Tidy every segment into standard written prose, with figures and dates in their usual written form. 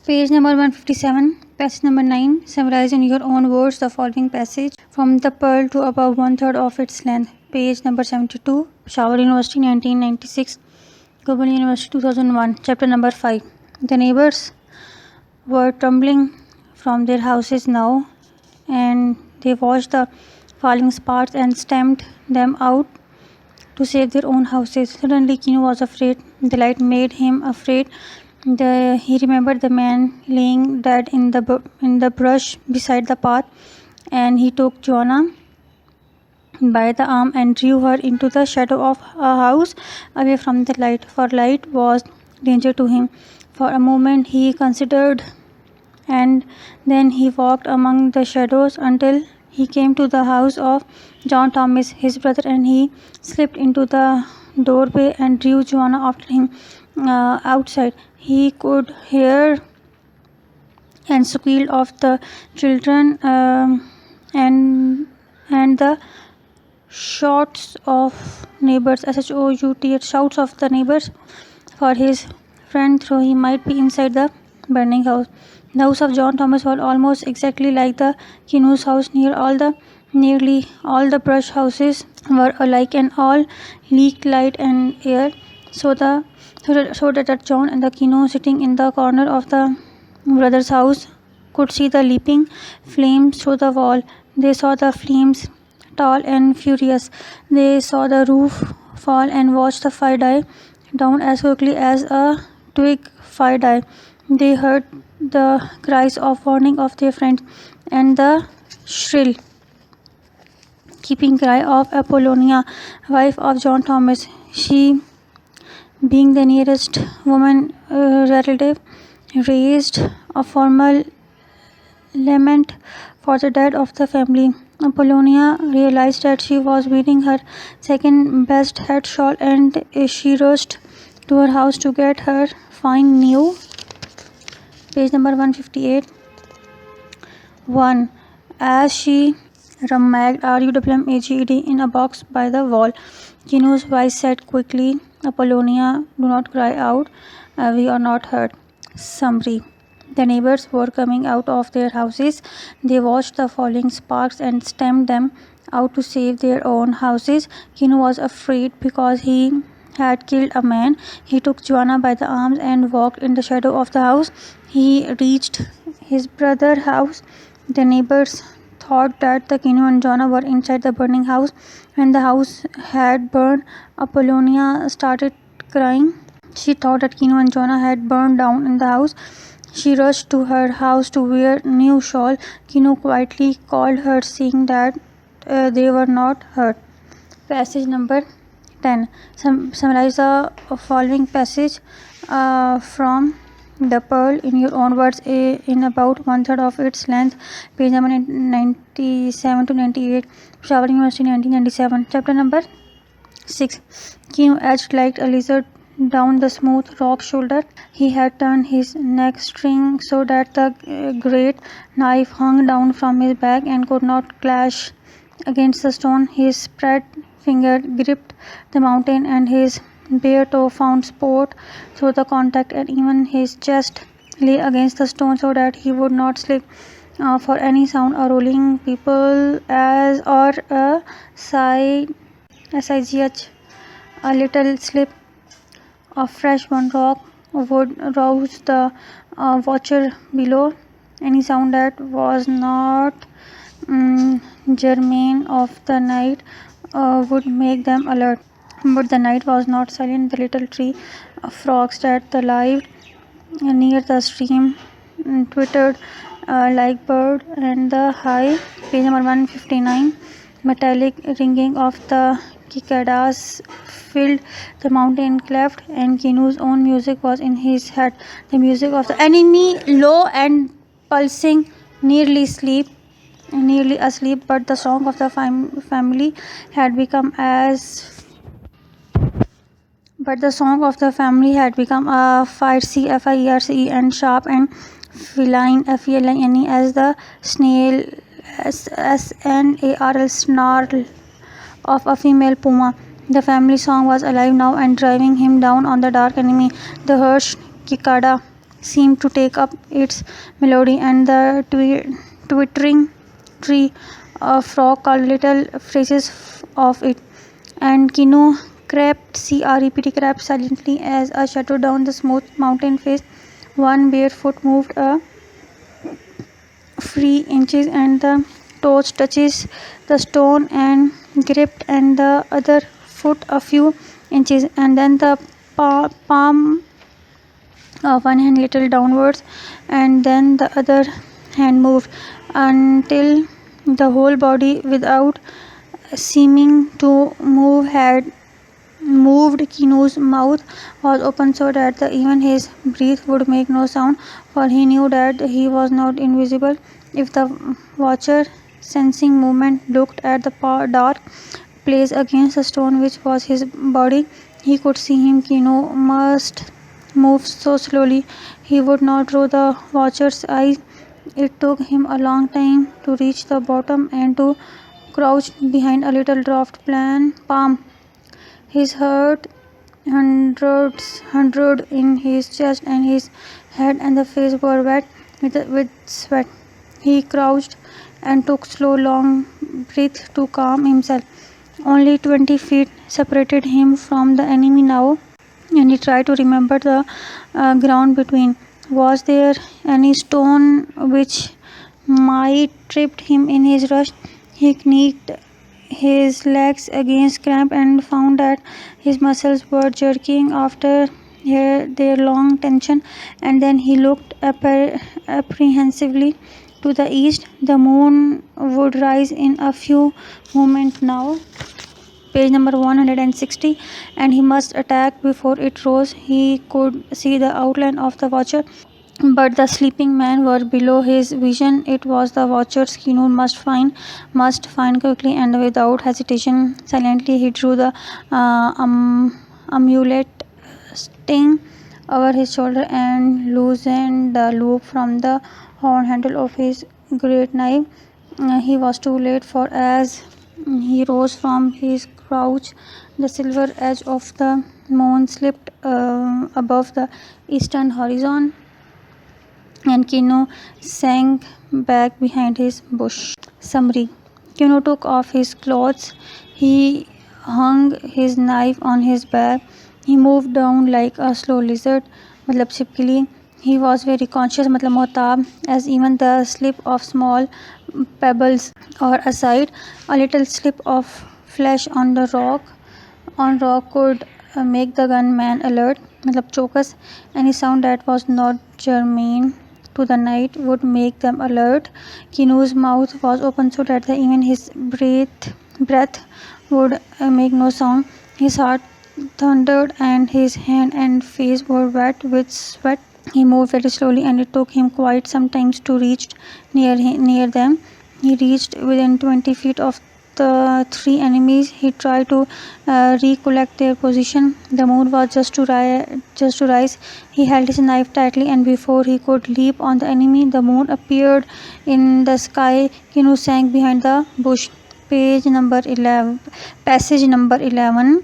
Page number 157, passage number 9. Summarize in your own words the following passage from the pearl to about 1/3 of its length. Page number 72. Peshawar University 1996, Global University 2001. Chapter number 5. The neighbors were tumbling from their houses now, and they watched the falling sparks and stamped them out to save their own houses. Suddenly Kinu was afraid. The light made him afraid. He remembered the man laying dead in the brush beside the path, and he took Joanna by the arm and drew her into the shadow of a house away from the light, for light was danger to him. For a moment he considered, and then he walked among the shadows until he came to the house of John Thomas, his brother, and he slipped into the doorway and drew Joanna after him. Outside he could hear and squeal of the children, and the shouts of neighbors, shouts of the neighbors for his friend, though he might be inside the burning house. The house of John Thomas was almost exactly like the Kinu's house. Nearly all the brush houses were alike, and all leaked light and air, so that John and the Kinu, sitting in the corner of the brother's house, could see the leaping flames through the wall. They saw the flames, tall and furious. They saw the roof fall and watched the fire die down as quickly as a twig fire die. They heard the cries of warning of their friends, and the shrill keeping cry of Apollonia, wife of John Thomas. She, being the nearest woman relative, raised a formal lament for the dead of the family. Apollonia realized that she was wearing her second best head shawl, and she rushed to her house to get her fine new. Page number 158. 1. As she rummaged RUMMAGED in a box by the wall, Kinu's voice said quickly, "Apollonia, do not cry out. We are not hurt." Summary. The neighbors were coming out of their houses. They watched the falling sparks and stamped them out to save their own houses. Kinu was afraid because he had killed a man. He took Joanna by the arms and walked in the shadow of the house. He reached his brother's house. The neighbors thought that the Kinu and Joanna were inside the burning house. When the house had burned, Apollonia started crying. She thought that Kinu and Joanna had burned down in the house. She rushed to her house to wear new shawl. Kinu quietly called her, saying that they were not hurt. Passage number 10. Summarize the following passage from the pearl in your own words in about 1/3 of its length. Page number 97 to 98. Peshawar University 1997. Chapter number 6. Kinu edged like a lizard down the smooth rock shoulder. He had turned his neck string so that the great knife hung down from his back and could not clash against the stone. His spread finger gripped the mountain, and his bare toe found sport through the contact, and even his chest lay against the stone so that he would not slip for any sound, a rolling people or a sigh. A little slip of fresh one rock would rouse the watcher below. Any sound that was not germane of the night would make them alert. But the night was not silent. The little tree frogs that lived near the stream twittered like bird, and the high, page number 159, metallic ringing of the cicadas filled the mountain cleft, and Kinu's own music was in his head, the music of the enemy, low and pulsing, nearly asleep. But the song of the family had become a fierce and sharp and feline, feline as the snail, snarl of a female puma. The family song was alive now and driving him down on the dark enemy. The harsh cicada seemed to take up its melody, and the twittering tree frog called little phrases of it. And Kino crept, crept silently as a shadow down the smooth mountain face. One bare foot moved a free inches, and the toes touches the stone and gripped, and the other foot a few inches, and then the palm one hand little downwards, and then the other hand moved until the whole body, without seeming to move, had moved. Kino's mouth was open so that even his breath would make no sound, for he knew that he was not invisible. If the watcher, sensing movement, looked at the dark place against the stone which was his body, he could see him. Kino must move so slowly he would not draw the watcher's eyes. It took him a long time to reach the bottom and to crouch behind a little dwarfed palm. His heart hundred in his chest, and his head and the face were wet with sweat. He crouched and took slow, long breaths to calm himself. Only 20 feet separated him from the enemy now, and he tried to remember the ground between. Was there any stone which might tripped him in his rush? He kneed his legs against cramp and found that his muscles were jerking after their long tension, and then he looked apprehensively to the east. The moon would rise in a few moments now. Page number 160, and he must attack before it rose. He could see the outline of the watcher, but the sleeping men were below his vision. It was the watcher's. Kino must find quickly and without hesitation. Silently he drew the amulet sting over his shoulder and loosened the loop from the horn handle of his great knife. He was too late, for as he rose from his crouch, the silver edge of the moon slipped above the eastern horizon, and Kino sank back behind his bush. Summary: Kino took off his clothes. He hung his knife on his back. He moved down like a slow lizard, मतलब छिपकली. He was very conscious, मतलब मोहताब, as even the slip of small pebbles or aside a little slip of flesh on rock could make the gunman alert, मतलब चौकस. Any sound that was not germane to the night would make them alert. Kino's mouth was open so that even his breath would make no sound. His heart thundered, and his hand and face were wet with sweat. He moved very slowly, and it took him quite some time to reach near them. He reached within 20 feet of the three enemies. He tried to recollect their position. The moon was just to rise. He held his knife tightly, and before he could leap on the enemy, the moon appeared in the sky. Kino sank behind the bush. Passage number 11.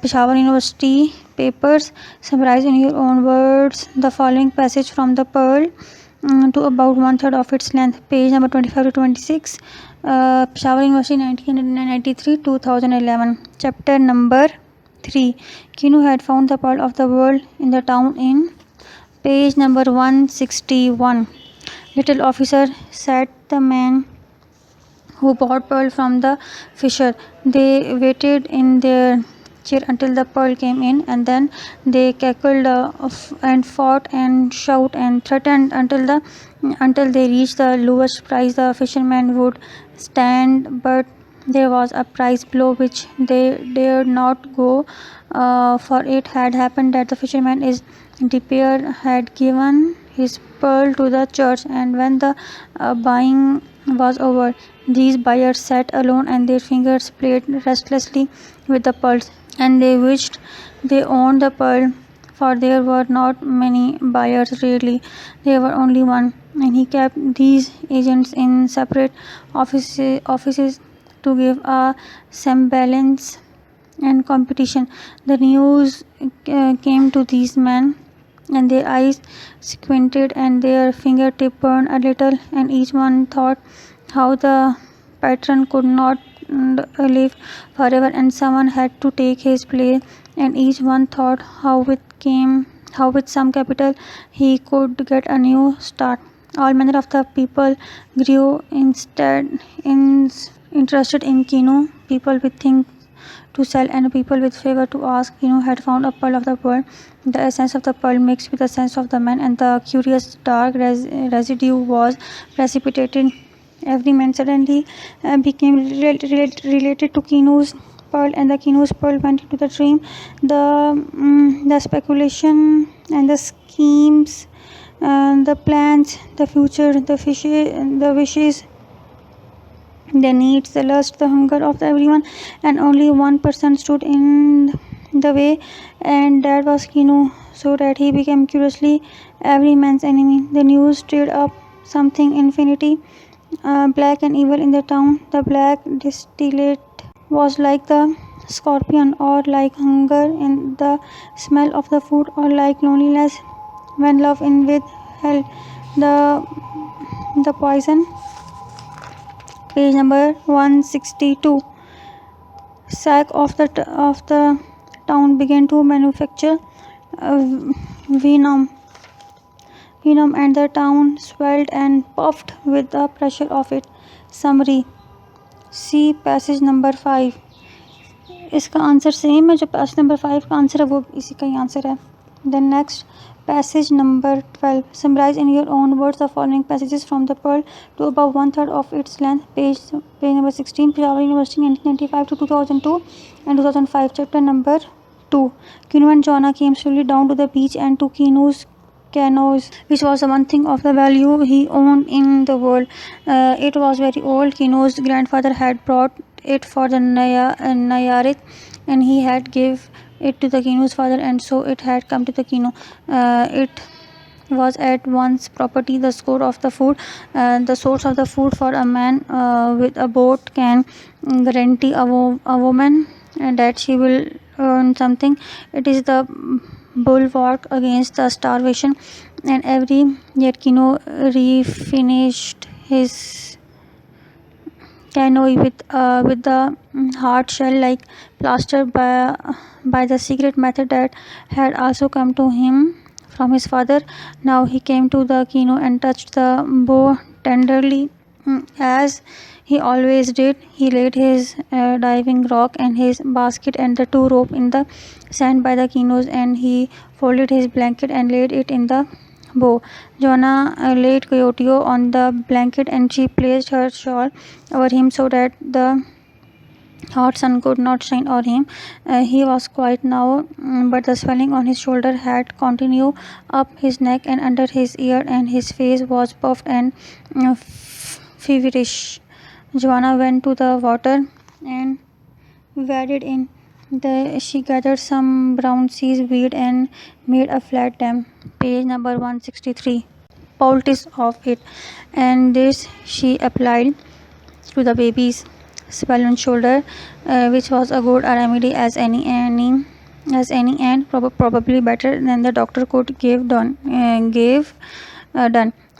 Peshawar University papers. Summarize in your own words the following passage from the Pearl to about 1/3 of its length. Page number 25 to 26. Peshawar University 1993-2011. Chapter number 3. Kino had found the pearl of the world in the town in page number 161. Little officer, said the man who bought pearl from the fisher. They waited in their chair until the pearl came in, and then they cackled and fought and shouted and threatened until they reached the lowest price the fisherman would stand. But there was a price below which they dared not go, for it had happened that the fisherman is Depeer had given his pearl to the church, and when the buying was over, these buyers sat alone, and their fingers played restlessly with the pearls, and they wished they owned the pearl, for there were not many buyers. Really, there were only one, and he kept these agents in separate offices to give a semblance and competition. The news came to these men and their eyes squinted and their fingertip burned a little, and each one thought how the patron could not live forever and someone had to take his place, and each one thought how with some capital he could get a new start. All manner of the people grew interested in Kino, people with things to sell and people with favor to ask. Kino had found a pearl of the pearl, the essence of the pearl mixed with the sense of the man, and the curious dark residue was precipitated. Every man suddenly became related to Kino's pearl, and the Kino's pearl went into the dream. The speculation and the schemes, and the plans, the future, the wishes, the needs, the lust, the hunger of everyone, and only one person stood in the way, and that was Kino, so that he became curiously every man's enemy. The news stirred up something infinity black and evil in the town. The black distillate was like the scorpion, or like hunger in the smell of the food, or like loneliness when love in with hell. The poison. Page number 162. Sack of the town began to manufacture venom, and the town swelled and puffed with the pressure of it. Summary. See passage number 5. इसका answer same है, जो passage number 5 का answer है वो इसी का ही answer है. Then next, passage number 12. Summarize in your own words the following passages from the Pearl to about 1/3 of its length. Page number 16. Peshawar University, 1995 to 2002 and 2005. Chapter number 2. Kino and Joanna came slowly down to the beach and to Kino's canoes, which was the one thing of the value he owned in the world. It was very old. Kino's grandfather had brought it for the Nayarit, and he had give it to the Kino's father, and so it had come to the Kino. It was at once property, the source of the food for a man with a boat can guarantee a woman that she will earn something. It is the bulwark against the starvation, and every year Kino refinished his canoe with the hard shell like plaster by the secret method that had also come to him from his father. Now he came to the Kino and touched the bow tenderly, as he always did. He laid his diving rock and his basket and the 2 rope in the sand by the Kino's, and he folded his blanket and laid it in the bow. Joanna laid Coyoteo on the blanket, and she placed her shawl over him so that the hot sun could not shine on him. He was quiet now, but the swelling on his shoulder had continued up his neck and under his ear, and his face was puffed and feverish. Joanna went to the water and waded in. She gathered some brown seaweed and made a flat dam. Page number 163. Poultice of it, and this she applied to the baby's swollen shoulder, which was a good remedy as any, and probably better than the doctor could give done.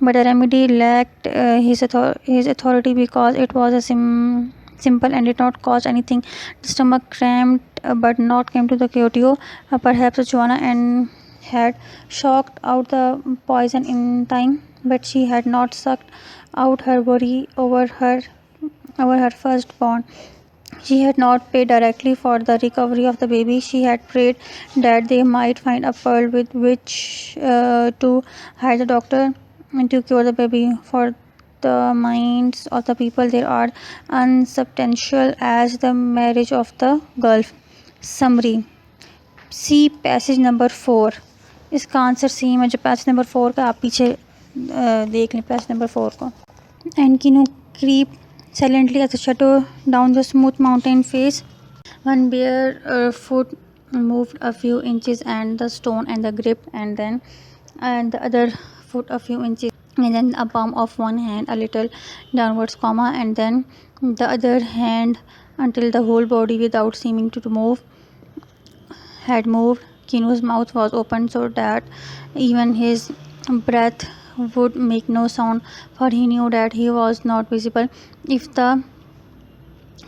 But the remedy lacked his authority because it was a simple and did not cost anything. The stomach cramped, but not came to the Coyoteo. Perhaps Joanna and had shocked out the poison in time, but she had not sucked out her worry over her firstborn. She had not paid directly for the recovery of the baby. She had prayed that they might find a pearl with which to hire the doctor and to cure the baby. For the minds of the people there are unsubstantial as the marriage of the Gulf. Summary. See passage number 4. इसका answer same है जो passage number 4 का. आप पीछे देख लें passage number 4 को. And Kino creep silently as a shadow down the smooth mountain face. One bare foot moved a few inches, and the stone and the grip, and the other foot a few inches, and then a palm of one hand a little downwards, and then the other hand until the whole body, without seeming to move, had moved. Kinu's mouth was open so that even his breath would make no sound, for he knew that he was not visible. If the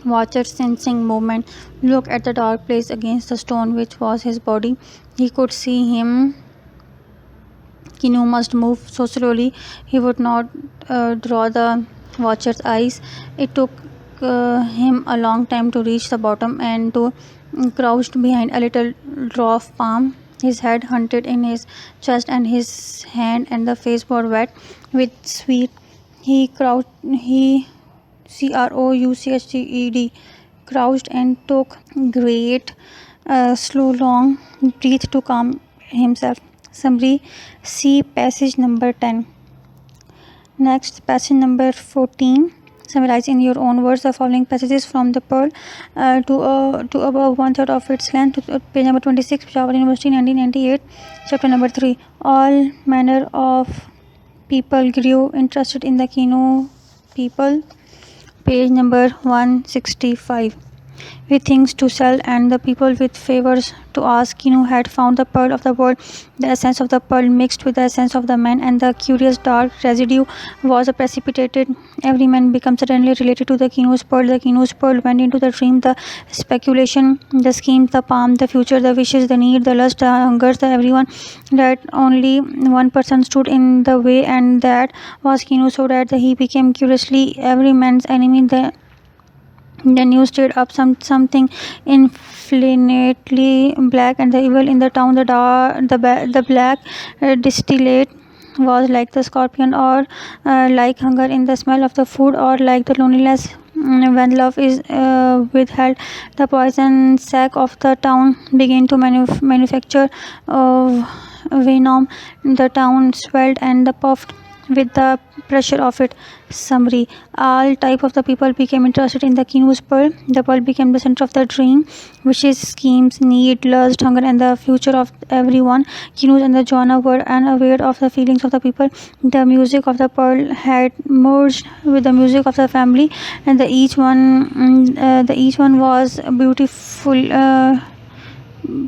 watcher, sensing movement, looked at the dark place against the stone which was his body, he could see him. Kinu must move so slowly he would not draw the watcher's eyes. It took him a long time to reach the bottom and to crouched behind a little dwarf palm. His head hunted in his chest and his hand and the face were wet with sweat. He crouched. He crouched, crouched and took great, slow, long breath to calm himself. Summary: see passage number 10. Next, passage number 14. Summarize in your own words the following passages from the Pearl to above one third of its length. Page number 26, Peshawar University, 1998. Chapter number 3. All manner of people grew interested in the Kinu people. Page number 165. With things to sell and the people with favors to ask, Kinu had found the pearl of the world. The essence of the pearl mixed with the essence of the man, and the curious dark residue was precipitated. Every man became suddenly related to the Kinu's pearl. The Kinu's pearl went into the dream, the speculation, the schemes, the palm, the future, the wishes, the need, the lust, the hunger, the everyone. That only one person stood in the way, and that was Kinu, so that he became curiously every man's enemy. The news stirred up something infinitely black and the evil in the town. The black distillate was like the scorpion, or like hunger in the smell of the food, or like the loneliness when love is withheld. The poison sac of the town began to manufacture venom. The town swelled and puffed with the pressure of it. Summary: all type of the people became interested in the Kinu's pearl. The pearl became the center of the dream, wishes, schemes, need, lust, hunger, and the future of everyone. Kinus and the Joanna were unaware of the feelings of the people. The music of the pearl had merged with the music of the family, and the each one was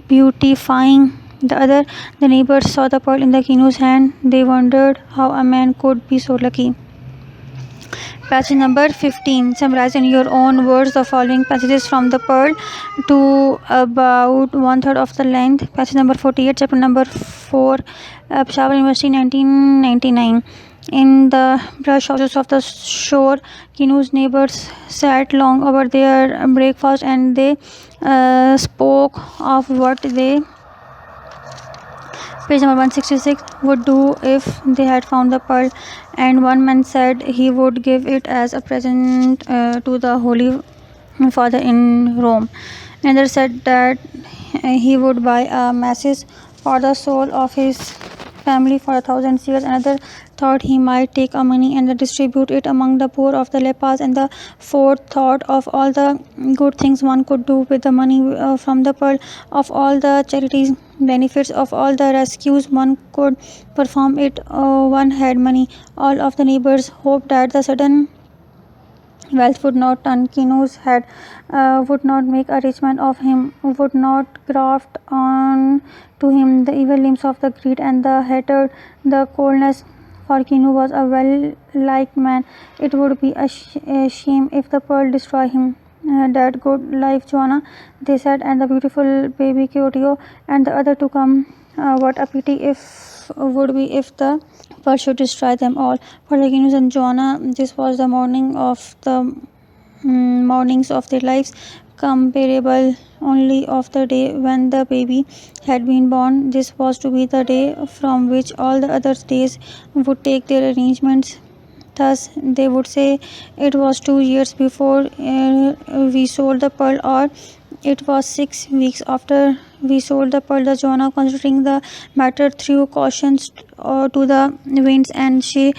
beautifying the other. The neighbors saw the pearl in the Kinu's hand. They wondered how a man could be so lucky. Passage number 15. Summarize in your own words the following passages from the Pearl to about one third of the length. Passage number 48, chapter number 4, Peshawar University, 1999. In the brush houses of the shore, Kinu's neighbors sat long over their breakfast, and they spoke of what they, page number 166, would do if they had found the pearl. And one man said he would give it as a present to the Holy Father in Rome. Another said that he would buy a mass for the soul of his family for 1,000 years. Another thought he might take a money and distribute it among the poor of the lepers. And the fourth thought of all the good things one could do with the money from the pearl, of all the charities, benefits, of all the rescues one could perform it. One had money. All of the neighbors hoped that the sudden wealth would not turn Kinu's head, would not make a rich man of him, would not graft on to him the evil limbs of the greed and the hatred, the coldness. For Kinu was a well-liked man. It would be a shame if the pearl destroy him. That good life, Joanna, they said, and the beautiful baby Kyoto, and the other to come. What a pity would be if the pearl should destroy them all. For the Kinus and Joanna, this was the mornings of their lives, comparable only of the day when the baby had been born. This was to be the day from which all the other days would take their arrangements. Thus, they would say, it was 2 years before we sold the pearl, or it was 6 weeks after we sold the pearl. The Joanna, considering the matter, threw cautions to the winds, and she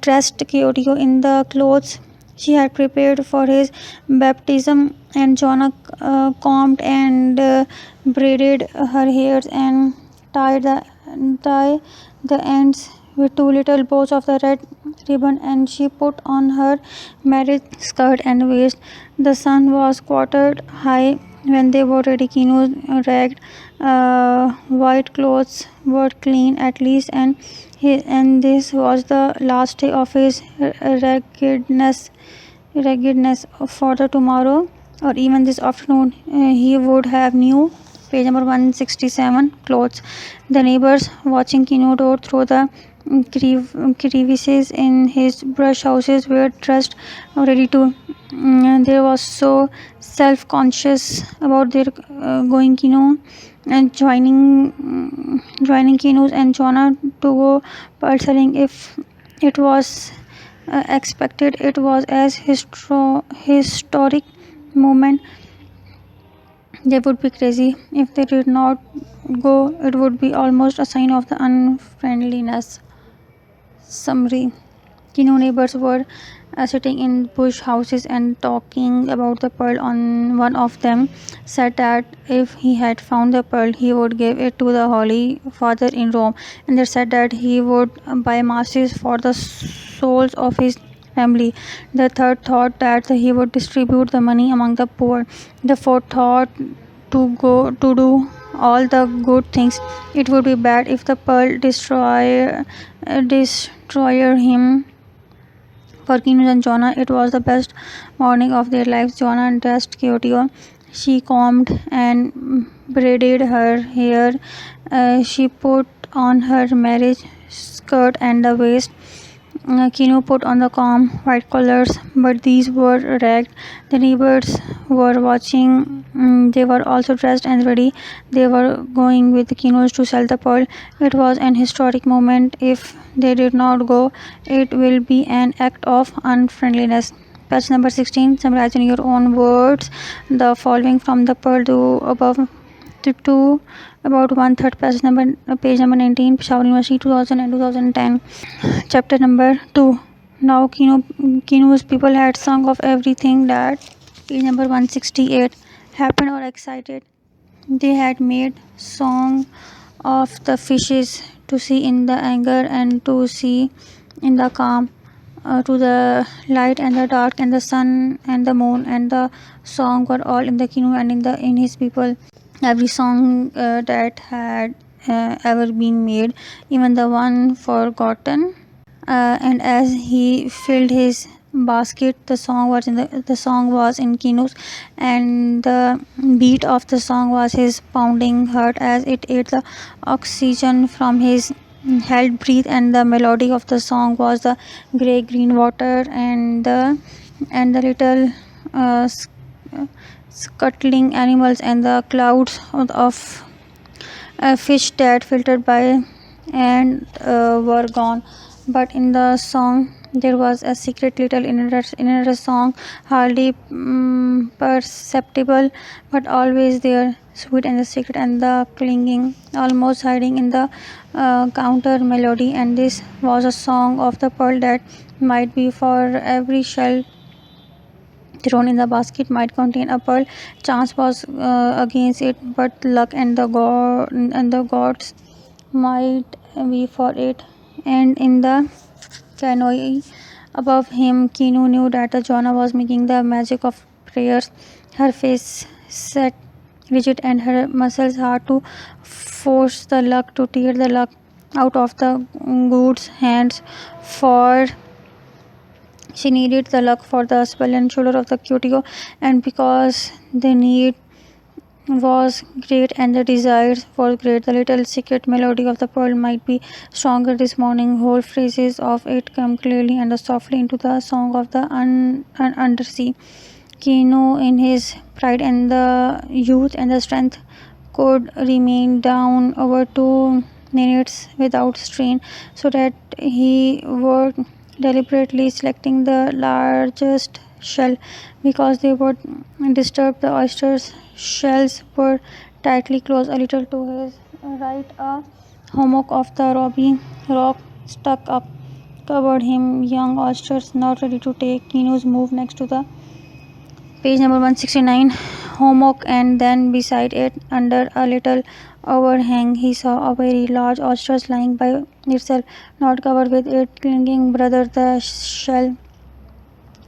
dressed Kyoto in the clothes she had prepared for his baptism. And Joanna combed and braided her hairs and tied the ends with 2 little bows of the red ribbon, and she put on her marriage skirt and waist. The sun was quartered high When they were ready, Kino's ragged white clothes were clean at least, and this was the last day of his raggedness for the tomorrow, or even this afternoon. He would have new. Page number 167, clothes. The neighbors watching Kino door through the crevices in his brush houses were dressed ready to. They was so self-conscious about their going Kino and joining Kinos and Jonah to go pursuing if it was expected. It was as historic moment. They would be crazy if they did not go. It would be almost a sign of the unfriendliness. Summary: Kino neighbors were sitting in bush houses and talking about the pearl. On one of them said that if he had found the pearl, he would give it to the Holy Father in Rome, and they said that he would buy masses for the souls of his family. The third thought that he would distribute the money among the poor. The fourth thought to do all the good things. It would be bad if the pearl destroyer him. For Kinus and Jonah, it was the best morning of their lives. Jonah dressed Kyoto. She combed and braided her hair. She put on her marriage skirt and the waist. Kino put on the calm white collars, but these were ragged. The neighbors were watching. They were also dressed and ready. They were going with Kinos to sell the pearl. It was an historic moment. If they did not go, it will be an act of unfriendliness. Page number 16. Summarize in your own words the following from the pearl to above to about one third. Page number 19. Peshawar University 2000 and 2010. Chapter number 2. Now Kino's people had sung of everything that, page number 168, happened or excited. They had made song of the fishes to see in the anger and to see in the calm, to the light and the dark and the sun and the moon and the song were all in the Kino and in his people. Every song that had ever been made, even the one forgotten. And as he filled his basket, the song was in Kinos, and the beat of the song was his pounding heart as it ate the oxygen from his held breath, and the melody of the song was the grey green water and the little uh, scuttling animals and the clouds of fish that filtered by and were gone. But in the song there was a secret little inner song, hardly perceptible, but always there, sweet and the secret and the clinging, almost hiding in the counter melody. And this was a song of the pearl that might be for every shell thrown in the basket might contain a pearl. Chance was against it, but luck and the gods might be for it. And in the canoe above him, Kinu knew that the Jonah was making the magic of prayers. Her face set rigid and her muscles hard to force the luck to tear the luck out of the good's hands. For she needed the luck for the spell and shoulder of the cutio, and because the need was great and the desires were great, the little secret melody of the pearl might be stronger this morning. Whole phrases of it come clearly and softly into the song of the undersea. Kino, in his pride and the youth and the strength, could remain down over 2 minutes without strain, so that he worked deliberately selecting the largest shell because they would disturb the oysters. Shells were tightly closed a little to his right. A hummock of the rock stuck up covered him. Young oysters not ready to take Kino's move next to the page number 169 hummock, and then beside it under a little overhang he saw a very large oyster lying by itself, not covered with it clinging brother. The shell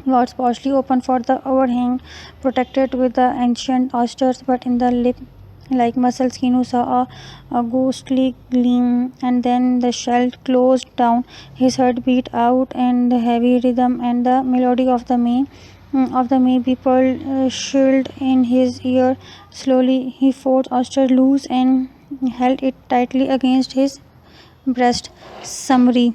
was partially open for the overhang, protected with the ancient oysters, but in the lip like muscles, Kinu saw a ghostly gleam, and then the shell closed down. His heart beat out, and the heavy rhythm and the melody of the May people shrilled in his ear. Slowly, he forced oyster loose and held it tightly against his breast. Summary: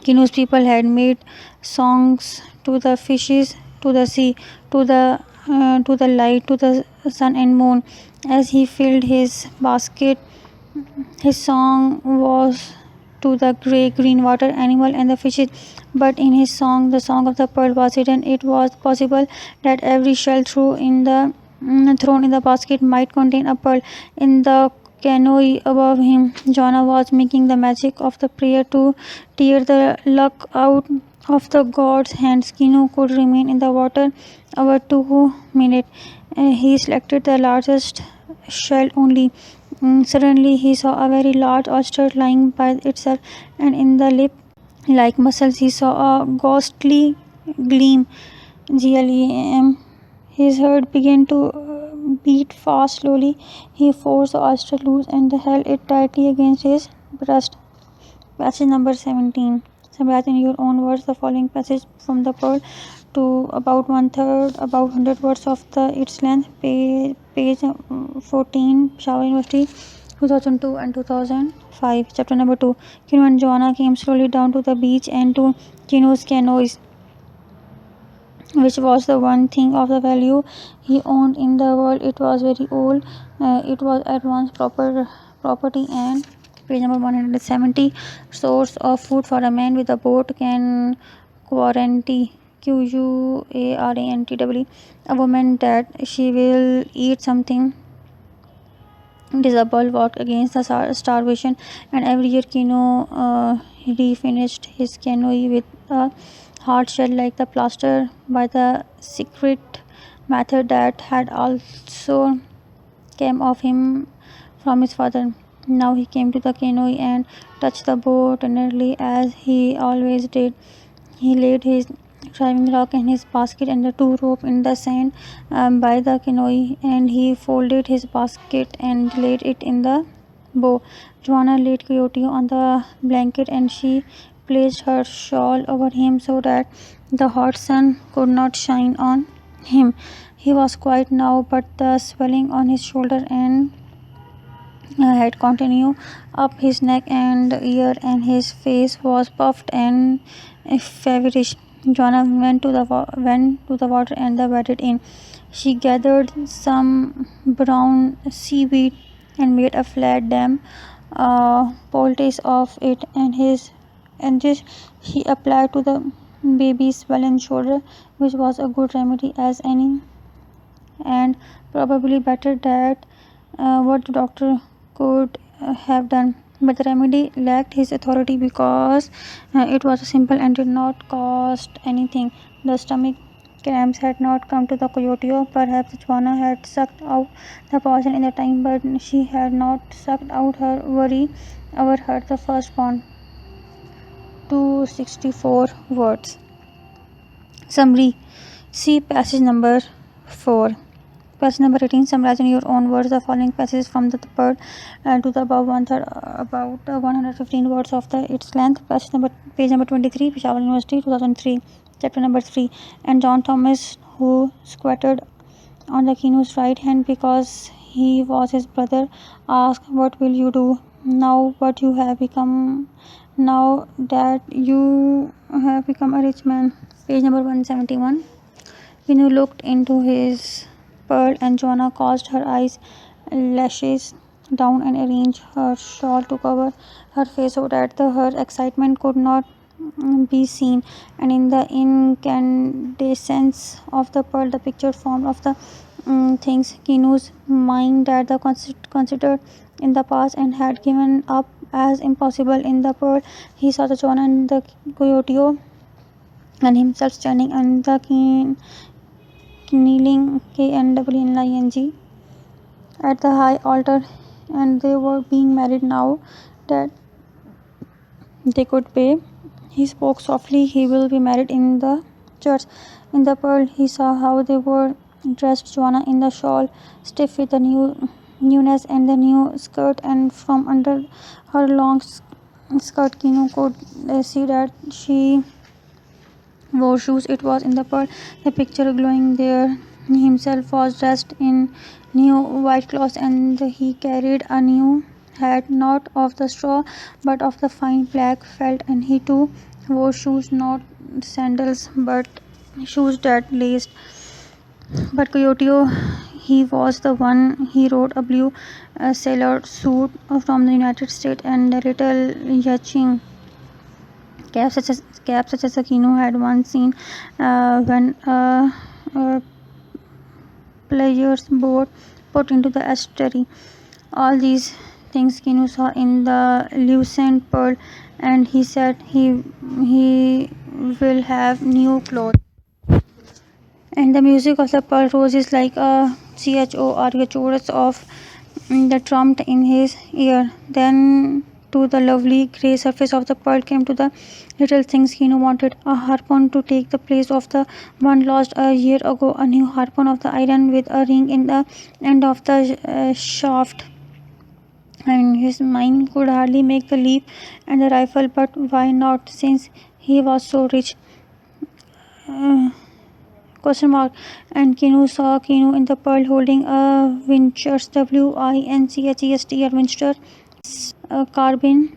Kinu's people had made songs to the fishes, to the sea, to the light, to the sun and moon. As he filled his basket, his song was to the green water animal and the fishes. But in his song, the song of the pearl was hidden. It was possible that every shell thrown in the basket might contain a pearl. In the canoe above him, Jonah was making the magic of the prayer to tear the luck out of the god's hands. Kinu could remain in the water over 2 minutes. He selected the largest shell only. Suddenly, he saw a very large oyster lying by itself, and in the lip like muscles, he saw a ghostly gleam. GLEM. His heart began to beat fast. Slowly, he forced the oyster loose and held it tightly against his breast. Passage number 17. Summarize in your own words the following passage from the Pearl to about 1/3, about 100 words of its length. Page 14, Peshawar University, 2002 and 2005. Chapter number 2. Kinu and Joanna came slowly down to the beach and to Kinu's canoes, which was the one thing of the value he owned in the world. It was very old. It was at once property and page number 170. Source of food for a man with a boat can quarantine. Quarantw. A woman that she will eat something disable worked against the starvation, and every year Kino refinished his canoe with a hard shell like the plaster by the secret method that had also came of him from his father. Now he came to the canoe and touched the bow tenderly as he always did. He laid his driving rock and his basket and the two rope in the sand by the canoe, and he folded his basket and laid it in the bow. Joanna laid Coyote on the blanket, and she placed her shawl over him so that the hot sun could not shine on him. He was quiet now, but the swelling on his shoulder and head continued up his neck and ear, and his face was puffed and feverish. Joanna went to the water and waded in. She gathered some brown seaweed and made a flat damp poultice of it, and this she applied to the baby's swollen shoulder, which was a good remedy as any, and probably better that what the doctor could have done. But the remedy lacked his authority because it was simple and did not cost anything. The stomach cramps had not come to the Coyote. Perhaps Joanna had sucked out the poison in the time, but she had not sucked out her worry over her, the firstborn. 264 words. Summary. See passage number 4. Passage number 18. Summarize in your own words the following passages from the third to the above 1/3, about 115 words of its length. Page number 23, Peshawar University, 2003. Chapter number 3. And John Thomas, who squatted on the canoe's right hand because he was his brother, asked, "What will you do now? What you have become now that you have become a rich man?" Page number 171. Vinu looked into his pearl, and Joanna caused her eyes lashes down and arranged her shawl to cover her face so that her excitement could not be seen. And in the incandescence of the pearl, the picture formed of the things Kinu's mind that the considered in the past and had given up as impossible. In the pearl, he saw the Joanna and the Coyote and himself standing on the kneeling KNWNING at the high altar, and they were being married now that they could pay. He spoke softly. "He will be married in the church. In the pearl, he saw how they were dressed. Joanna in the shawl, stiff with the newness and the new skirt, and from under her long skirt, Kino could see that she wore shoes. It was in the pearl. The picture glowing there. He himself was dressed in new white clothes, and he carried a new hat, not of the straw, but of the fine black felt, and he too wore shoes, not sandals, but shoes that laced. But Kyoto, he was the one. He wore a blue sailor suit from the United States and a little yachting cap such as Aquino had once seen when a player's boat put into the estuary. All these things Kinu saw in the lucent pearl, and he said he will have new clothes. And the music of the pearl rose is like a CHO or a chorus of the trumpet in his ear. Then to the lovely grey surface of the pearl came to the little things Kino wanted. A harpoon to take the place of the one lost a year ago, a new harpoon of the iron with a ring in the end of the shaft. And his mind could hardly make the leap, and the rifle, but why not, since he was so rich? Question mark. And Kinu saw Kinu in the pearl holding a Winchester, Winchester, or Winchester carbine.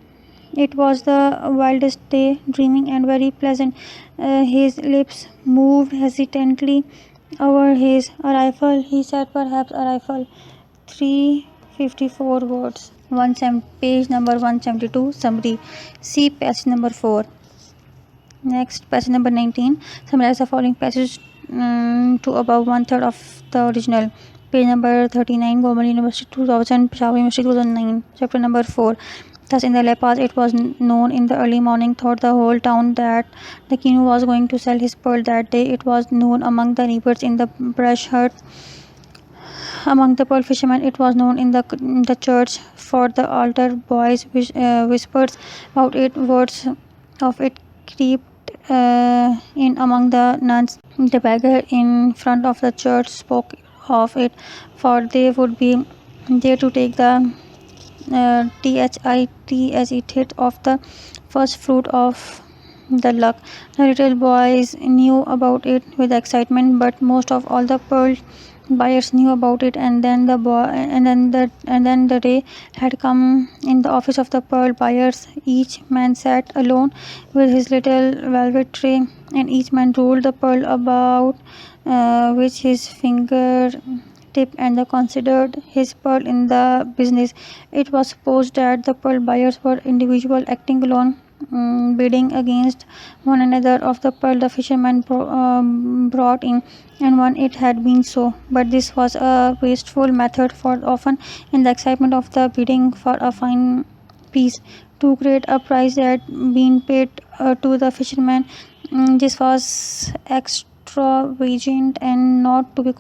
It was the wildest day, dreaming and very pleasant. His lips moved hesitantly over his rifle. He said, perhaps a rifle. 354 words. Page number 172. Summary. See page number 4. Next, passage number 19. Summarize the following passage to about one third of the original. Page number 39. Government University 2000, Peshawar University 2009. Chapter number 4. Thus, in the La Paz, it was known in the early morning, thought the whole town, that the Kinu was going to sell his pearl that day. It was known among the neighbors in the brush hut. Among the pearl fishermen, it was known in the church, for the altar boys whispers about it. Words of it crept in among the nuns. The beggar in front of the church spoke of it, for they would be there to take the THIT of the first fruit of the luck. The little boys knew about it with excitement, but most of all the pearl buyers knew about it. And then the day had come. In the office of the pearl buyers, each man sat alone with his little velvet tray, and each man rolled the pearl about with his finger tip, and considered his pearl in the business. It was supposed that the pearl buyers were individual acting alone, bidding against one another of the pearl the fisherman brought in, and when it had been so. But this was a wasteful method, for often in the excitement of the bidding for a fine piece, too great a price had been paid to the fisherman. This was extravagant and not to be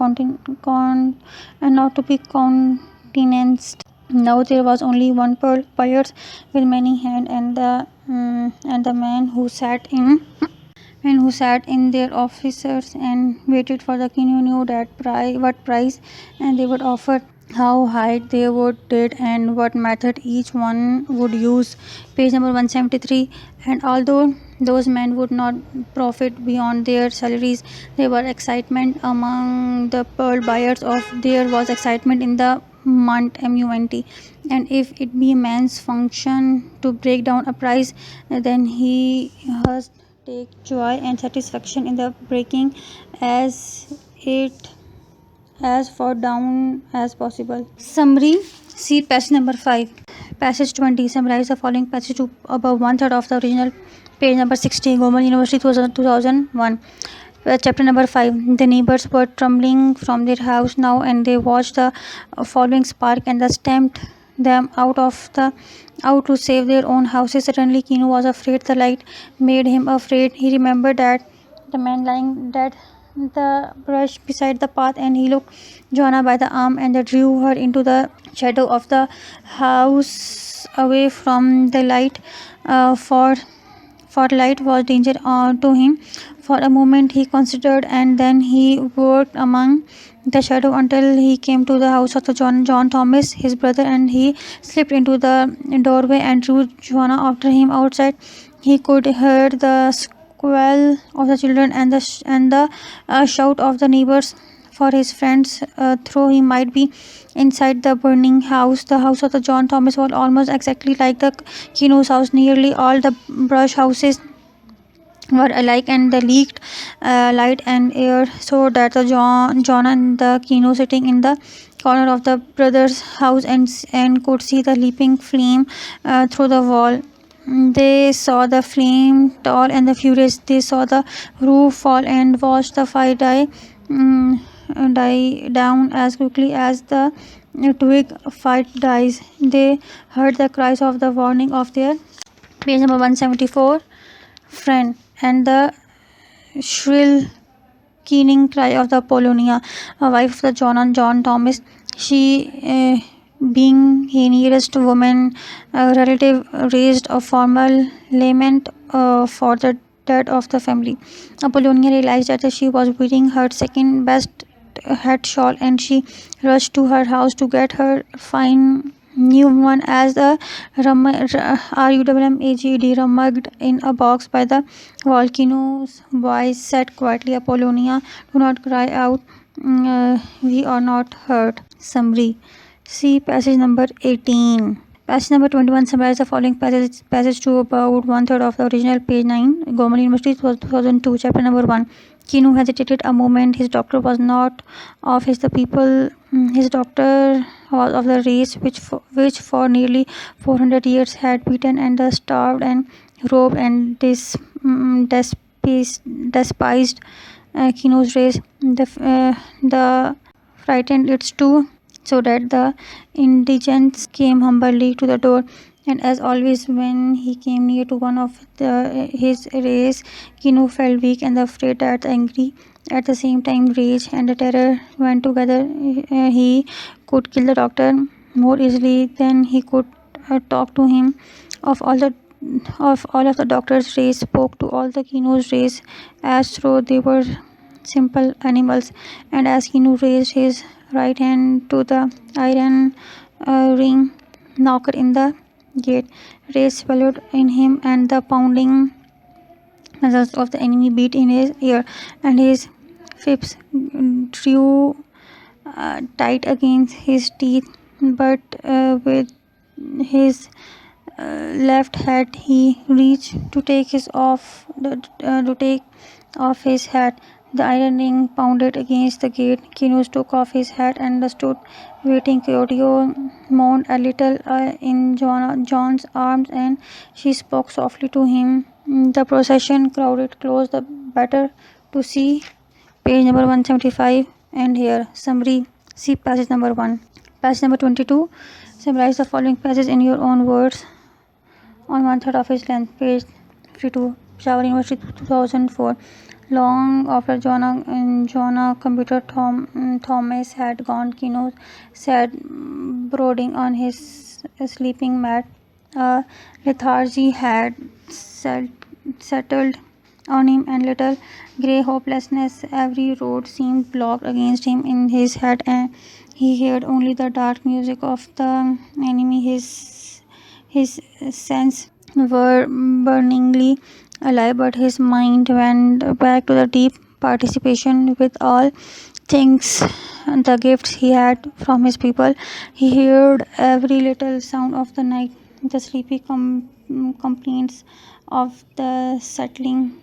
countenanced. Now there was only one pearl buyer with many hands, and the man who sat in their offices and waited for the king, who knew that what price and they would offer, how high they would bid, and what method each one would use. Page number 173. And although those men would not profit beyond their salaries, there was excitement among the pearl buyers. There was excitement in the MUNT, and if it be man's function to break down a price, then he must take joy and satisfaction in the breaking as far down as possible. Summary. See passage number 5. Passage 20. Summarize the following passage to about one third of the original. Page number 60. Government University 2001. Chapter number 5. The neighbors were trembling from their house now, and they watched the following spark and stamped them out to save their own houses. Suddenly Kinu was afraid. The light made him afraid. He remembered that the man lying dead in the brush beside the path, and he took Joanna by the arm and drew her into the shadow of the house, away from the light, for light was danger to him, For a moment he considered, and then he worked among the shadow until he came to the house of the John Thomas, his brother, and he slipped into the doorway and drew Joanna after him. Outside, he could hear the squall of the children and the shout of the neighbors for his friends, though he might be inside the burning house. The house of the John Thomas was almost exactly like the Kino's house. Nearly all the brush houses were alike, and the leaked light and air, so that the John and the Kino sitting in the corner of the brother's house and could see the leaping flame through the wall. They saw the flame tall and the furious. They saw the roof fall and watched the fire mm, die down as quickly as the twig fight dies. They heard the cries of the warning of their page number 174 friend, and the shrill keening cry of the Polonia, a wife of the John and John Thomas. She, being the nearest woman relative, raised a formal lament for the dead of the family. Apollonia realized that she was wearing her second best hat shawl, and she rushed to her house to get her fine new one as the RUMMAGD rummaged in a box by the volcano's voice said quietly, Apollonia, do not cry out, we are not hurt. Summary. See passage number 18. Passage number 21 summarizes the following passage to about one third of the original page 9. Gomal University 2002, chapter number 1. Kinu hesitated a moment. His doctor was not of his the people. His doctor was of the race which for nearly 400 years had beaten and starved and robbed and despised Kinu's race. The frightened its too, so that the indigents came humbly to the door. And as always, when he came near to one of his race, Kinu felt weak and afraid that the angry, at the same time rage and the terror went together. He could kill the doctor more easily than he could talk to him. Of all of the doctor's race spoke to all the Kinu's race as though they were simple animals. And as Kinu raised his right hand to the iron ring knocker in the gate, rage swallowed in him, and the pounding muscles of the enemy beat in his ear, and his fists drew tight against his teeth. But with his left hand he reached to take off his hat. The iron ring pounded against the gate. Kinus took off his hat and stood waiting. Claudio moaned a little in John's arms, and she spoke softly to him. The procession crowded close the better to see page number 175. And here summary. See passage number 1. Passage number 22. Summarize the following passage in your own words on one third of its length. Page 52. Peshawar University 2004. Long after Jonah computer Thomas had gone, Kino sat brooding on his sleeping mat. A lethargy had settled on him, and little grey hopelessness. Every road seemed blocked against him in his head, and he heard only the dark music of the enemy. His senses were burningly alive, but his mind went back to the deep participation with all things, the gifts he had from his people. He heard every little sound of the night, the sleepy complaints of the settling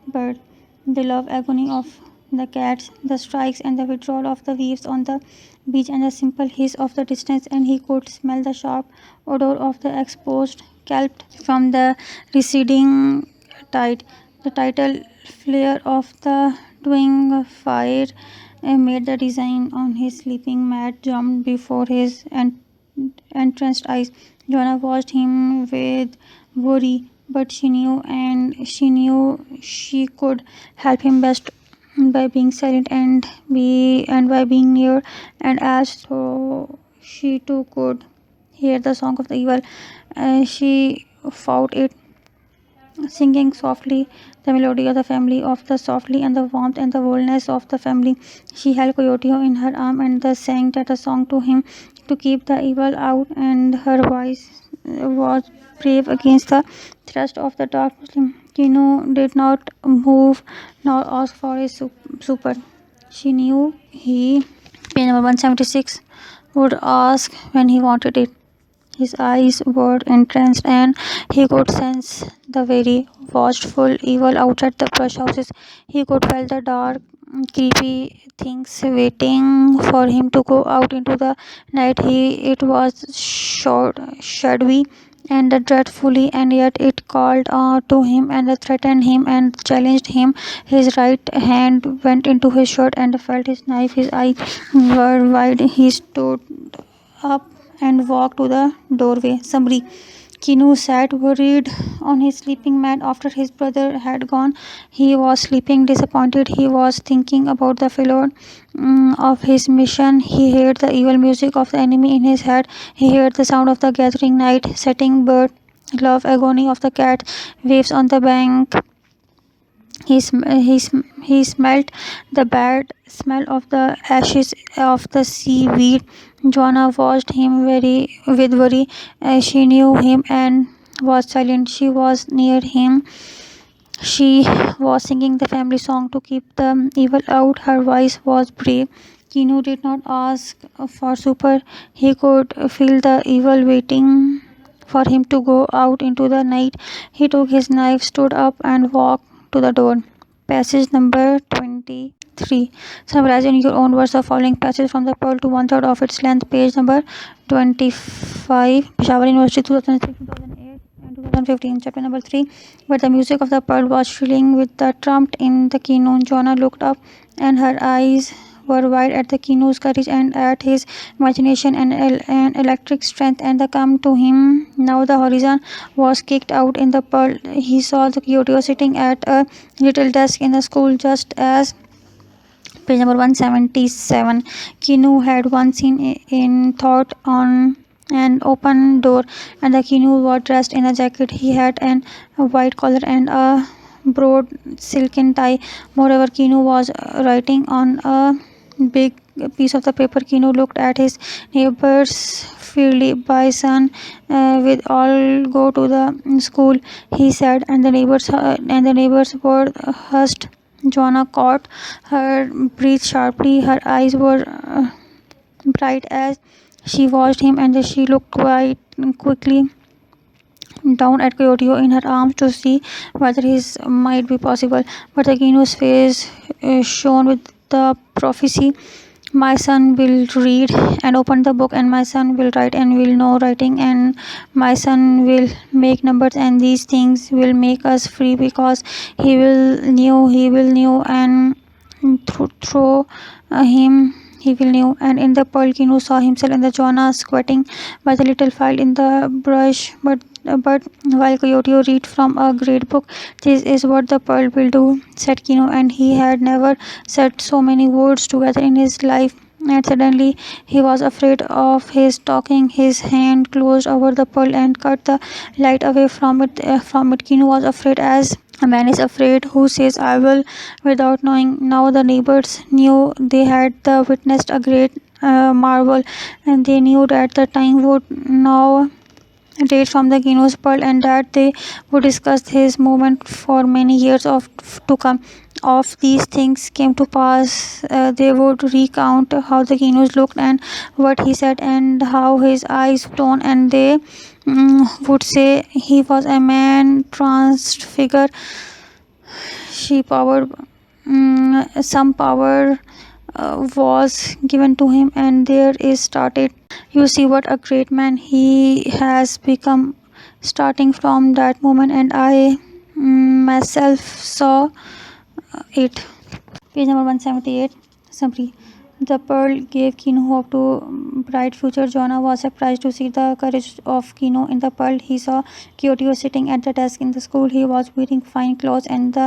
bird, the love agony of the cats, the strikes and the withdrawal of the waves on the beach, and the simple hiss of the distance, and he could smell the sharp odor of the exposed kelp from the receding tide. The tidal flare of the dwing fire made the design on his sleeping mat jump before his entranced eyes. Joanna watched him with worry, but she knew she could help him best by being silent and by being near, and as though she too could hear the song of the evil, she fought it singing softly the melody of the family, of the softly and the warmth and the boldness of the family. She held Coyote in her arm and thus sang that a song to him to keep the evil out, and her voice was brave against the thrust of the dark Muslim. Kino did not move nor ask for his super. She knew he, page number 176, would ask when he wanted it. His eyes were entranced, and he could sense the very watchful evil outside the brush houses. He could feel the dark, creepy things waiting for him to go out into the night. It was short, shadowy, and dreadfully, and yet it called to him and threatened him and challenged him. His right hand went into his shirt and felt his knife. His eyes were wide. He stood up and walked to the doorway. Summary. Kinu sat worried on his sleeping mat after his brother had gone. He was sleeping disappointed. He was thinking about the failure of his mission. He heard the evil music of the enemy in his head. He heard the sound of the gathering night, setting bird, love agony of the cat, waves on the bank. He smelt the bad smell of the ashes of the seaweed. Joanna watched him with worry. She knew him and was silent. She was near him. She was singing the family song to keep the evil out. Her voice was brave. Kinu did not ask for super. He could feel the evil waiting for him to go out into the night. He took his knife, stood up, and walked to the door. Passage number 23. Summarize in your own words the following passage from the Pearl to one third of its length. Page number 25. Peshawar University 2006, 2008, and 2015. Chapter number 3. But the music of the pearl was shrilling with the trumpet in the keynote. Joanna looked up, and her eyes were wide at the keynote's courage and at his imagination and electric strength and the come to him. Now the horizon was kicked out in the pearl. He saw the Kyoto sitting at a little desk in the school, just as page number 177. Kinu had once seen in thought on an open door, and the Kinu was dressed in a jacket. He had a white collar and a broad silken tie. Moreover, Kinu was writing on a big piece of the paper. Kinu looked at his neighbors fiercely. "By son, with all go to the school," he said, and the neighbors were hushed. Joanna caught her breath sharply. Her eyes were bright as she watched him, and she looked quite quickly down at Coyote in her arms to see whether his might be possible. But the Kinu's face shone with the prophecy. "My son will read and open the book, and my son will write and will know writing, and my son will make numbers, and these things will make us free, because he will knew, and through him he will knew." And in the pearl, Kinu saw himself and the Joanna squatting by the little file in the brush. But while Coyote read from a great book, "This is what the pearl will do," said Kinu, and he had never said so many words together in his life. And suddenly he was afraid of his talking. His hand closed over the pearl and cut the light away from it. Kinu was afraid as a man is afraid who says "I will" without knowing. Now the neighbors knew they had witnessed a great marvel, and they knew that the time would now date from the Kinu's pearl, and that they would discuss his movement for many years to come. Of these things came to pass. They would recount how the Kinus looked and what he said and how his eyes shone, and they would say he was a man transfigured. She power, some power was given to him, and there is started. You see what a great man he has become, starting from that moment, and I myself saw it. Page number 178. Summary. The pearl gave Kino hope to bright future. Joanna was surprised to see the courage of Kino in the pearl. He saw Kyoto sitting at the desk in the school. He was wearing fine clothes and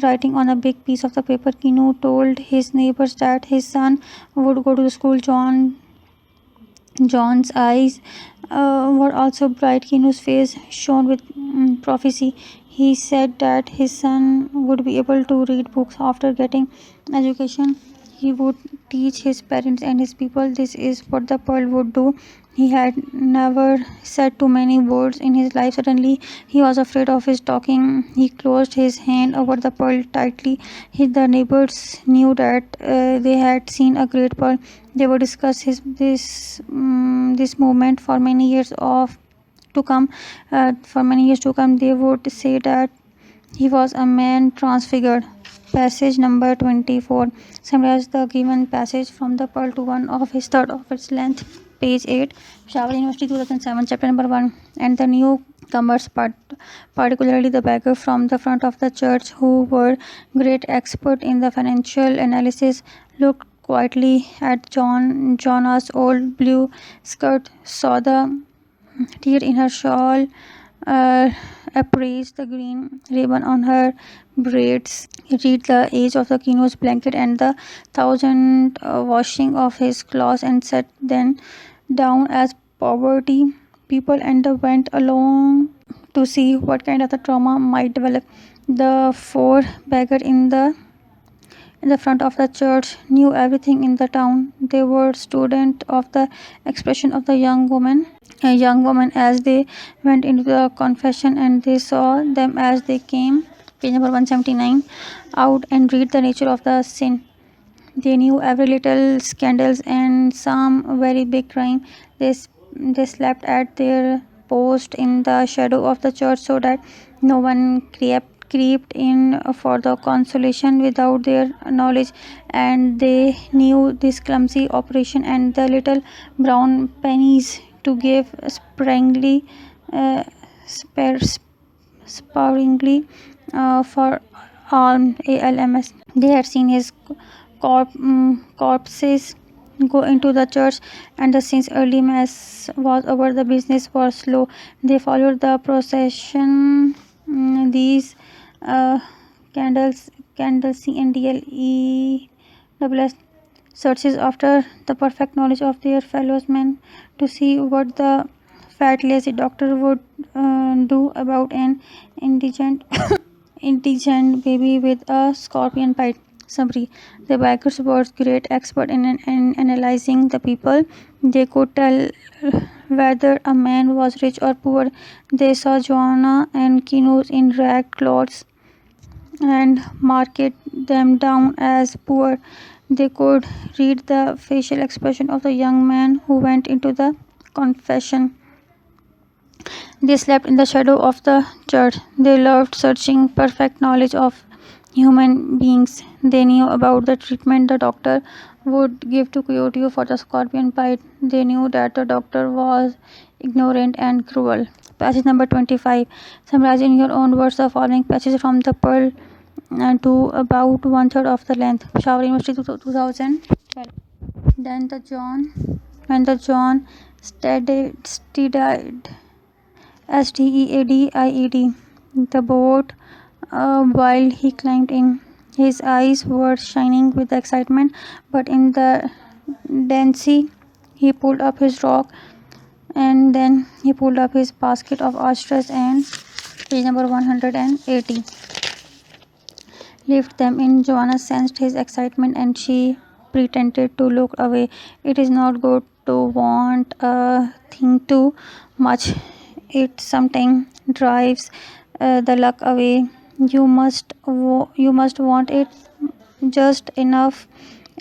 writing on a big piece of the paper. Kino told his neighbors that his son would go to the school. John's eyes were also bright. Kino's face shone with prophecy. He said that his son would be able to read books after getting education. He would teach his parents and his people. This is what the pearl would do. He had never said too many words in his life. Suddenly, he was afraid of his talking. He closed his hand over the pearl tightly. The neighbors knew that they had seen a great pearl. They would discuss this movement for many years to come. For many years to come, they would say that he was a man transfigured. Passage number 24 summarizes the given passage from the Pearl to one of his third of its length. Page 8, Peshawar University 2007, chapter number 1. And the newcomers, particularly the beggar from the front of the church, who were great expert in the financial analysis, looked quietly at Joanna's old blue skirt, saw the tear in her shawl, uh, appraised the green ribbon on her braids, read the age of the Kino's blanket and the thousand washing of his clothes, and set then down as poverty people, and went along to see what kind of the trauma might develop. The four beggar in the front of the church knew everything in the town. They were students of the expression of the young woman as they went into the confession, and they saw them as they came. Page number 179. Out and read the nature of the sin. They knew every little scandals and some very big crime. They slept at their post in the shadow of the church so that no one crept in for the consolation without their knowledge, and they knew this clumsy operation and the little brown pennies to give uh, spare, sparingly for ALMS. They had seen his corpses go into the church, and since early mass was over, the business was slow. They followed the procession. These uh, candles CNDLE searches after the perfect knowledge of their fellow men to see what the fat lazy doctor would do about an indigent indigent baby with a scorpion bite. Summary: the bikers were great expert in analyzing the people. They could tell whether a man was rich or poor. They saw Joanna and Kinos in ragged clothes and marked them down as poor. They could read the facial expression of the young man who went into the confession. They slept in the shadow of the church. They loved searching perfect knowledge of human beings. They knew about the treatment the doctor would give to Kyoto for the scorpion bite. They knew that the doctor was ignorant and cruel. Passage number 25. Summarize in your own words the following passage from the Pearl to about one third of the length. Peshawar University 2012. Then the John, when the John steadied STEADIED, the boat, while he climbed in. His eyes were shining with excitement, but in the density, he pulled up his rock, and then he pulled up his basket of oysters, and page number 180. Lift them in. Joanna sensed his excitement and she pretended to look away. It is not good to want a thing too much. It sometimes drives the luck away. You must want it just enough,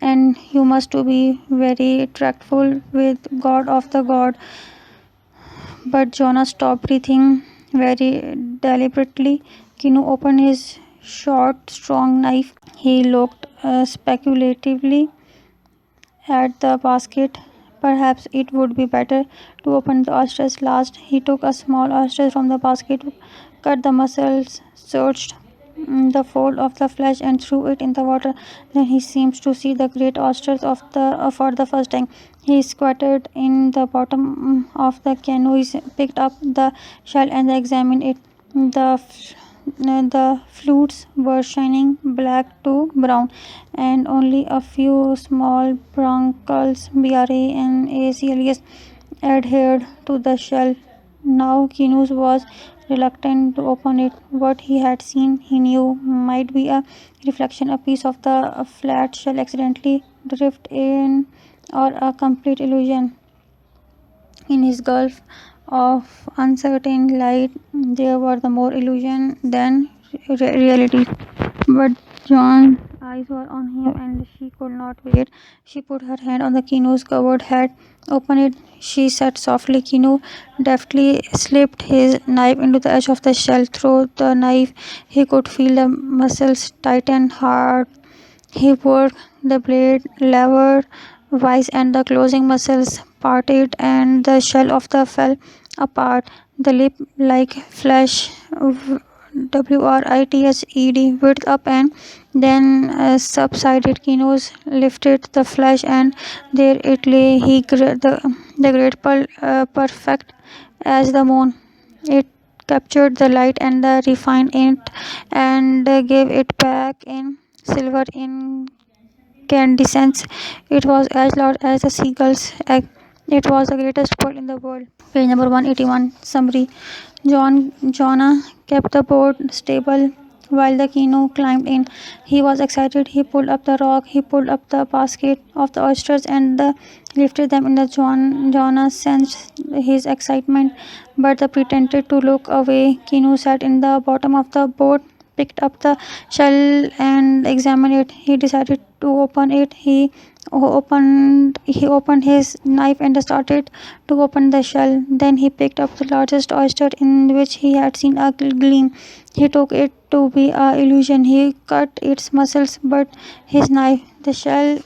and you must to be very tractful with God of the God. But Jonah stopped breathing very deliberately. Kinu opened his short, strong knife. He looked speculatively at the basket. Perhaps it would be better to open the oysters last. He took a small oyster from the basket, cut the muscles, searched the fold of the flesh, and threw it in the water. Then he seemed to see the great oysters for the first time. He squatted in the bottom of the canoe. He picked up the shell and examined it. The flutes were shining black to brown, and only a few small barnacles, BRA and ACLS, adhered to the shell. Now Kinus was reluctant to open it. What he had seen, he knew, might be a reflection, a piece of the flat shell accidentally drift in, or a complete illusion. In his gulf of uncertain light, there were the more illusion than reality. But John's eyes were on him and she could not wait. She put her hand on the Kino's covered head. Open it, she said softly. Kino deftly slipped his knife into the edge of the shell. Through the knife, he could feel the muscles tighten hard. He worked the blade lever wise and the closing muscles parted and the shell of the fell apart. The lip like flesh WRITHED width up and then subsided. Kinos lifted the flesh and there it lay. The great pearl, perfect as the moon. It captured the light and refined it and gave it back in silver incandescence. It was as loud as a seagull's egg. It was the greatest pearl in the world. Page number 181. Summary. Jonah kept the boat stable while the canoe climbed in. He was excited. He pulled up the rock. He pulled up the basket of the oysters and lifted them in the Jonah sensed his excitement, but pretended to look away. Canoe sat in the bottom of the boat, picked up the shell and examined it. He decided to open it. He opened his knife and started to open the shell. Then he picked up the largest oyster in which he had seen a gleam. He took it to be a illusion. He cut its muscles, but his knife, the shell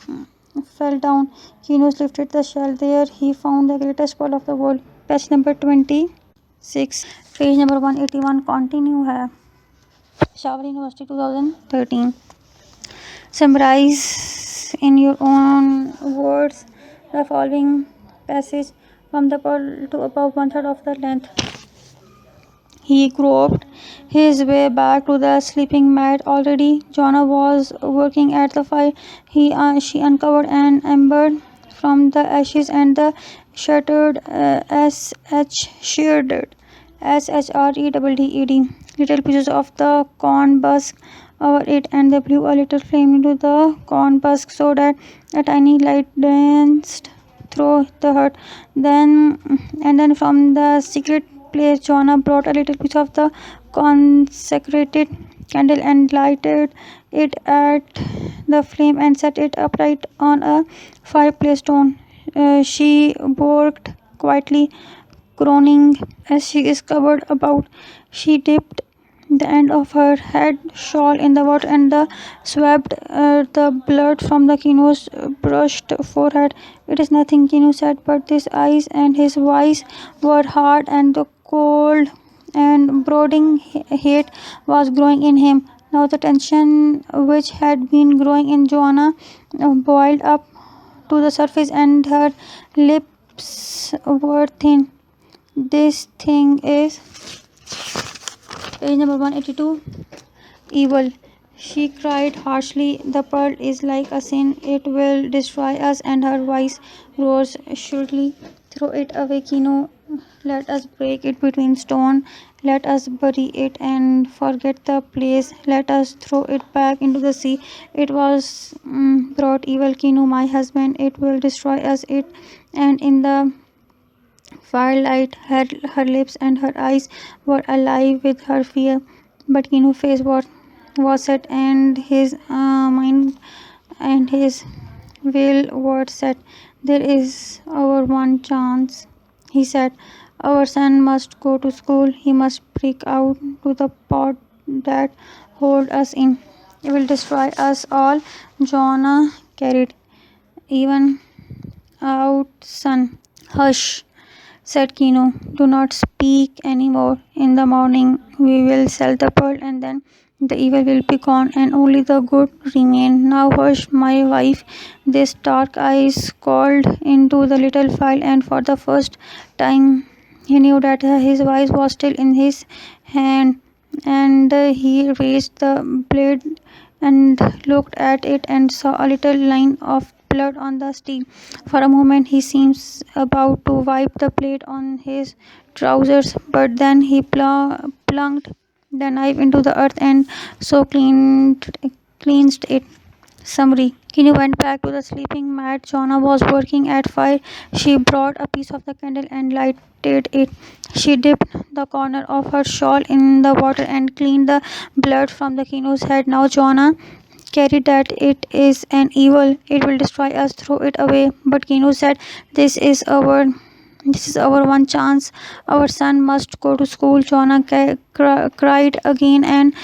fell down. Kinos lifted the shell. There he found the greatest pearl of the world. Page number 26. Page number 181 continue है. Shavar University 2013. Summarize in your own words the following passage. From the pearl to above one-third of the length. He groped his way back to the sleeping mat. Already Jonah was working at the fire. She uncovered an ember from the ashes and the shattered shredded SHREDD little pieces of the corn husk over it, and they blew a little flame into the corn husk so that a tiny light danced through the hut. Then from the secret place Jonah brought a little piece of the consecrated candle and lighted it at the flame and set it upright on a fireplace stone. She worked quietly, groaning as she scurried about. She dipped the end of her head shawl in the water and swabbed the blood from the Kino's brushed forehead. It is nothing, Kino said, but his eyes and his voice were hard and cold, and brooding hate was growing in him. Now the tension which had been growing in Joanna boiled up to the surface and her lips were thin. This thing is page number 182. Evil. She cried harshly. The pearl is like a sin. It will destroy us. And her voice rose shrilly. Throw it away, Kino. Let us break it between stone. Let us bury it and forget the place. Let us throw it back into the sea. It was brought evil, Kino, my husband. It will destroy us. And in the firelight, her lips and her eyes were alive with her fear. But Kino's face was set, and his mind and his will were set. There is our one chance, he said. Our son must go to school. He must break out to the pot that hold us in. It will destroy us all. Jonah carried even out, son. Hush, said Kino. Do not speak any more. In the morning we will sell the pearl, and then the evil will be gone and only the good remain. Now hush, my wife. This dark eyes called into the little file, and for the first time he knew that his wife was still in his hand, and he raised the blade and looked at it and saw a little line of blood on the steel. For a moment he seems about to wipe the blade on his trousers, but then he plunged the knife into the earth and so cleansed it. Summary. Kinu went back to the sleeping mat. Jonna was working at fire. She brought a piece of the candle and lighted it. She dipped the corner of her shawl in the water and cleaned the blood from the Kinu's head. Now Jonna carried that it is an evil. It will destroy us. Throw it away. But Kinu said, This is our one chance. Our son must go to school. Jonna cried again and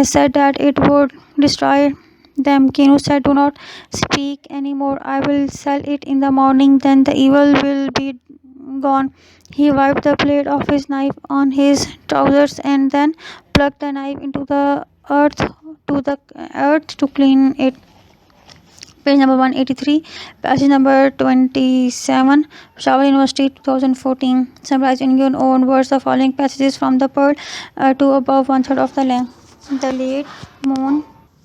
said that it would destroy them. Kinu said, Do not speak anymore. I will sell it in the morning. Then the evil will be gone. He wiped the blade of his knife on his trousers and then plugged the knife into the earth to clean it. Page number 183, passage number 27, Peshawar University 2014. Summarize in your own words the following passages from the Pearl to above one third of the length.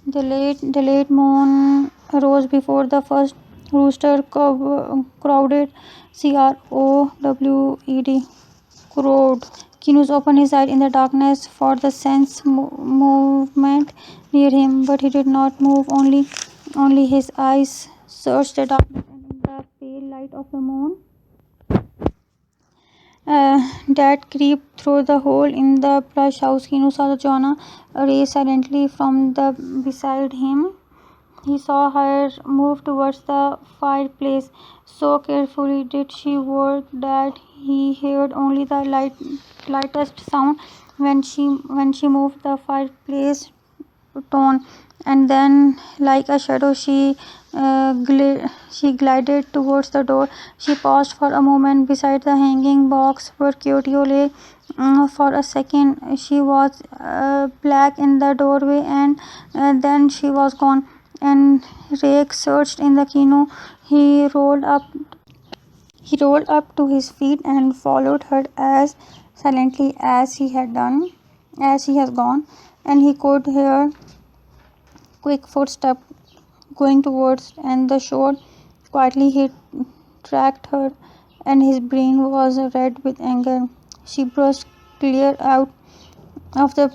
The late moon rose before the first rooster crowded. crowed. Crowed. Kinus opened his eyes in the darkness for the sense movement near him, but he did not move. Only his eyes searched the darkness, and in the pale light of the moon that crept through the hole in the brush house, Kinu saw Jonna raise silently from the beside him. He saw her move towards the fireplace. So carefully did she work that he heard only the lightest sound when she moved the fireplace tone, and then like a shadow she glided towards the door. She paused for a moment beside the hanging box where Kyoto lay. For a second she was black in the doorway, and then she was gone. And Rake searched in the Kinu. He rolled up to his feet and followed her as silently as he has gone, and he could hear quick footsteps going towards and the shore. Quietly he tracked her, and his brain was red with anger. She brushed clear out of the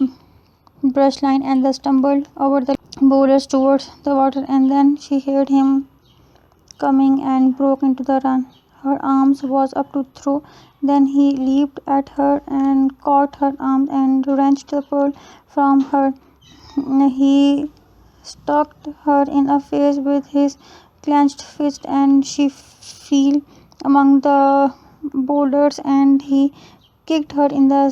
brush line and stumbled over the boulders towards the water, and then she heard him coming and broke into the run. Her arms was up to throw. Then he leaped at her and caught her arms and wrenched the pearl from her. He struck her in the face with his clenched fist, and she fell among the boulders, and he kicked her in the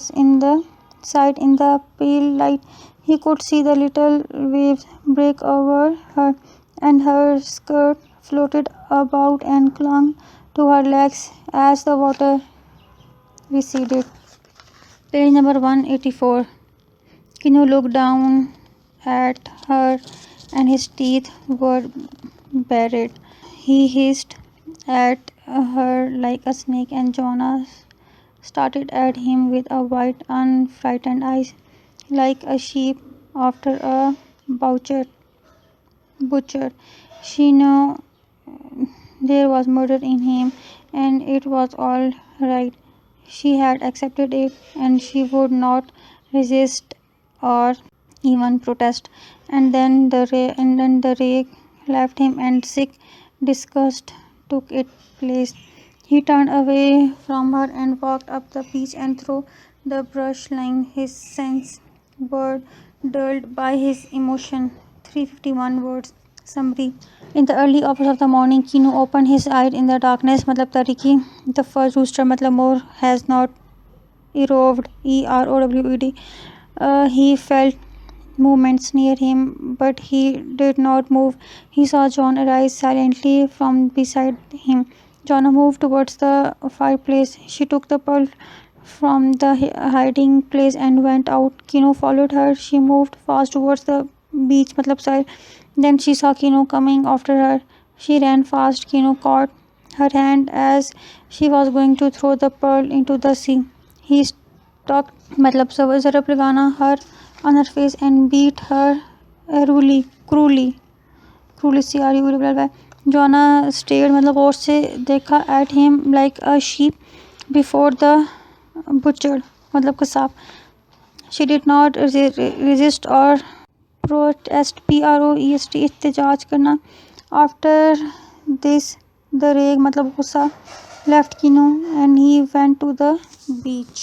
side. In the pale light he could see the little waves break over her, and her skirt floated about and clung to her legs as the water receded. Page number 184. Kinu looked down at her, and his teeth were bared. He hissed at her like a snake, and Jonna started at him with a wide, unfrightened eyes, like a sheep after a butcher. She knew there was murder in him, and it was all right. She had accepted it, and she would not resist or even protest. And then the rage left him, and sick disgust took its place. He turned away from her and walked up the beach and through the brush line. His sense were dulled by his emotion. 351 words. Summary. In the early hours of the morning, Kinu opened his eyes in the darkness. मतलब तरीकी. The first rooster मतलब more has not eroved. EROWED. He felt movements near him, but he did not move. He saw John arise silently from beside him. John moved towards the fireplace. She took the pearl from the hiding place and went out. Kinu followed her. She moved fast towards the beach, मतलब side. Then she saw Kinu coming after her. She ran fast. Kinu caught her hand as she was going to throw the pearl into the sea. He struck मतलब ज़रब लगाना her on her face and beat her cruelly. CRUELLY. Jonah stared मतलब गौर से देखा at him like a sheep before the butcher मतलब कसाब. She did not resist or protest protest एहतजाज करना. आफ्टर दिस द रेग मतलब गुस्सा left Kino and he went to the beach.